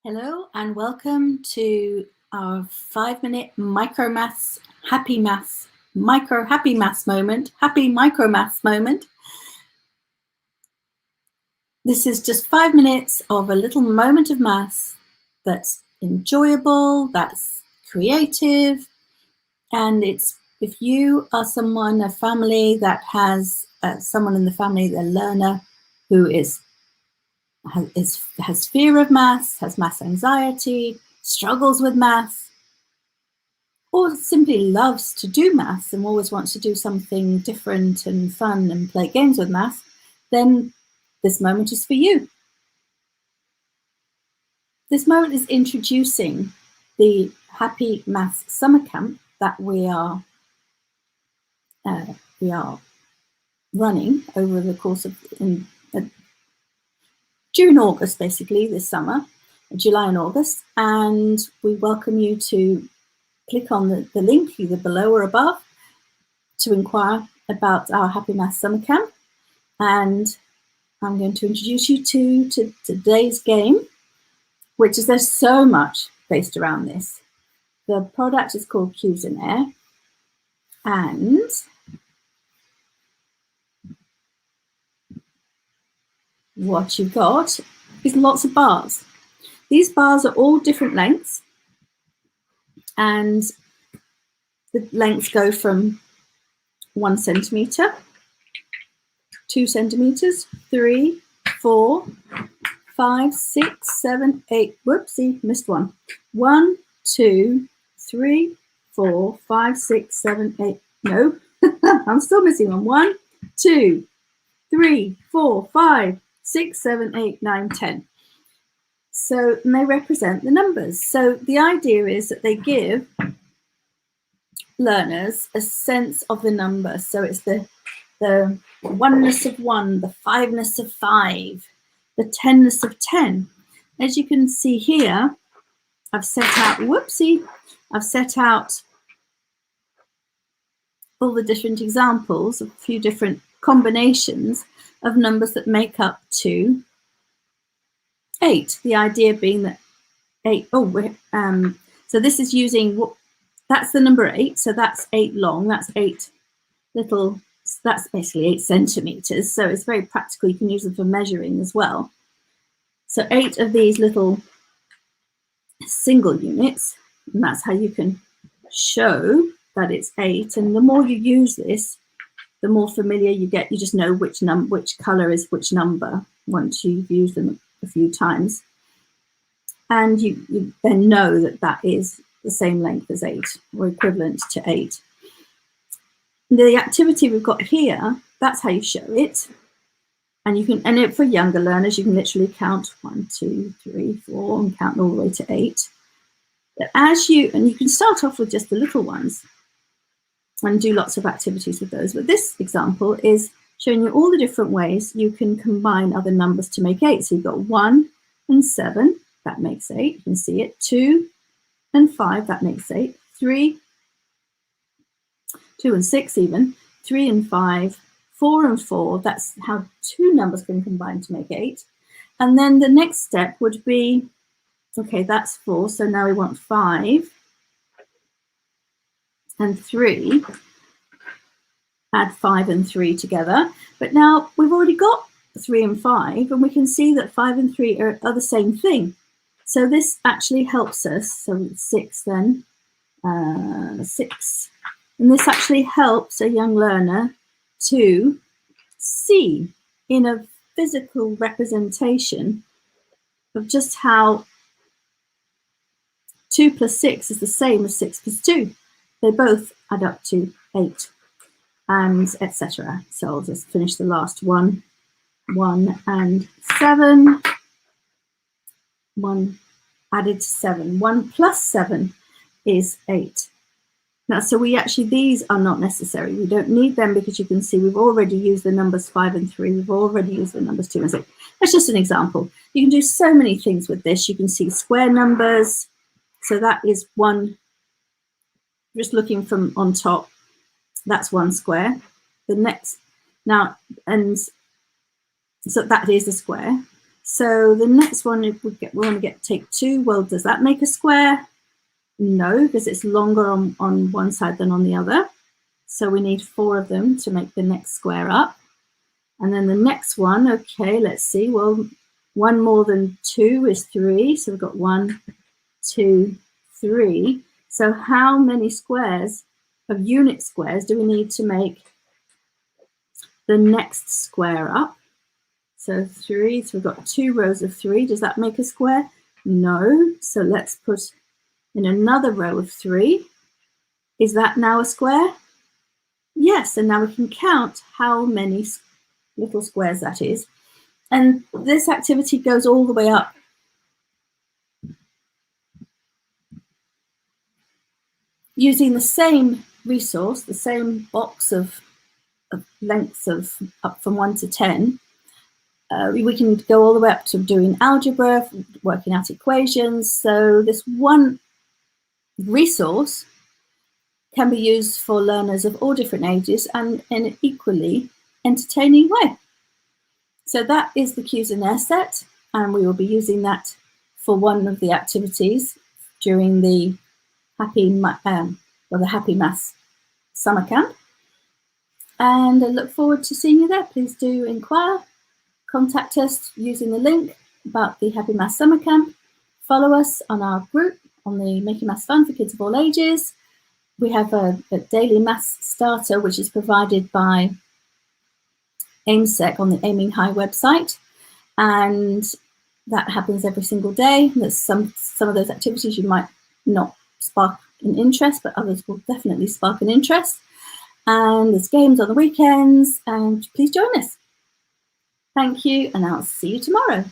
Hello and welcome to our 5-minute micro maths, happy maths moment. This is just 5 minutes of a little moment of maths that's enjoyable, that's creative, and it's if you are a family that has someone in the family, the learner who has fear of maths, has maths anxiety, struggles with maths, or simply loves to do maths and always wants to do something different and fun and play games with maths, then this moment is for you. This moment is introducing the Happy Maths Summer Camp that we are running over the course of during August, basically this summer, July and August, and we welcome you to click on the link either below or above to inquire about our Happy Maths Summer Camp. And I'm going to introduce you to today's game, which is there's so much based around this. The product is called Cuisenaire, and what you've got is lots of bars. These bars are all different lengths, and the lengths go from 1 centimeter, 2 centimeters, 3, 4, 5, 6, 7, 8. Whoopsie, missed one. 1, 2, 3, 4, 5, 6, 7, 8. No, I'm still missing one. 1, 2, 3, 4, 5, 6, 7, 8, 9, 10. So they represent the numbers. So the idea is that they give learners a sense of the number. So it's the oneness of 1, the fiveness of 5, the tenness of 10. As you can see here, I've set out all the different examples, a few different combinations of numbers that make up to 8. The idea being that 8, so this is using, that's the number 8, so that's 8 long, that's 8 little, that's basically 8 centimeters, so it's very practical, you can use them for measuring as well. So 8 of these little single units, and that's how you can show that it's 8, and the more you use this, the more familiar you get, you just know which color is which number once you've used them a few times. And you then know that that is the same length as 8 or equivalent to 8. The activity we've got here, that's how you show it. And you can, and for younger learners, you can literally count 1, 2, 3, 4 and count all the way to 8. But and you can start off with just the little ones and do lots of activities with those. But this example is showing you all the different ways you can combine other numbers to make 8. So you've got 1 and 7, that makes 8, you can see it. 2 and 5, that makes 8. 2 and 6 even, 3 and 5, 4 and 4, that's how 2 numbers can combine to make 8. And then the next step would be, okay, that's 4, so now we want 5 and 3, add 5 and 3 together. But now we've already got 3 and 5, and we can see that 5 and 3 are the same thing. So this actually helps us, so 6 then, 6. And this actually helps a young learner to see in a physical representation of just how 2 plus 6 is the same as 6 plus 2. They both add up to 8, and etc. So I'll just finish the last one. 1 and 7. 1 added to 7. 1 plus 7 is 8. Now, so these are not necessary. We don't need them because you can see we've already used the numbers 5 and 3. We've already used the numbers 2 and 6. That's just an example. You can do so many things with this. You can see square numbers. So that is 1, just looking from on top, that's 1 square. The next, now, and so that is a square. So the next one, if we want to take 2, well, does that make a square? No, because it's longer on one side than on the other. So we need 4 of them to make the next square up. And then the next one, okay, let's see. Well, 1 more than 2 is 3. So we've got 1, 2, 3. So how many squares of unit squares do we need to make the next square up? So 3, so we've got 2 rows of 3. Does that make a square? No. So let's put in another row of 3. Is that now a square? Yes, and now we can count how many little squares that is. And this activity goes all the way up using the same resource, the same box of lengths of up from 1 to 10. We can go all the way up to doing algebra, working out equations. So this one resource can be used for learners of all different ages and in an equally entertaining way. So that is the Cuisenaire set, and we will be using that for one of the activities during the Happy Maths Summer Camp. And I look forward to seeing you there. Please do inquire. Contact us using the link about the Happy Maths Summer Camp. Follow us on our group on the Making Maths Fun for Kids of All Ages. We have a daily maths starter, which is provided by AIMSEC on the Aiming High website. And that happens every single day. There's some of those activities you might not spark an interest, but others will definitely spark an interest. And there's games on the weekends, and please join us. Thank you, and I'll see you tomorrow.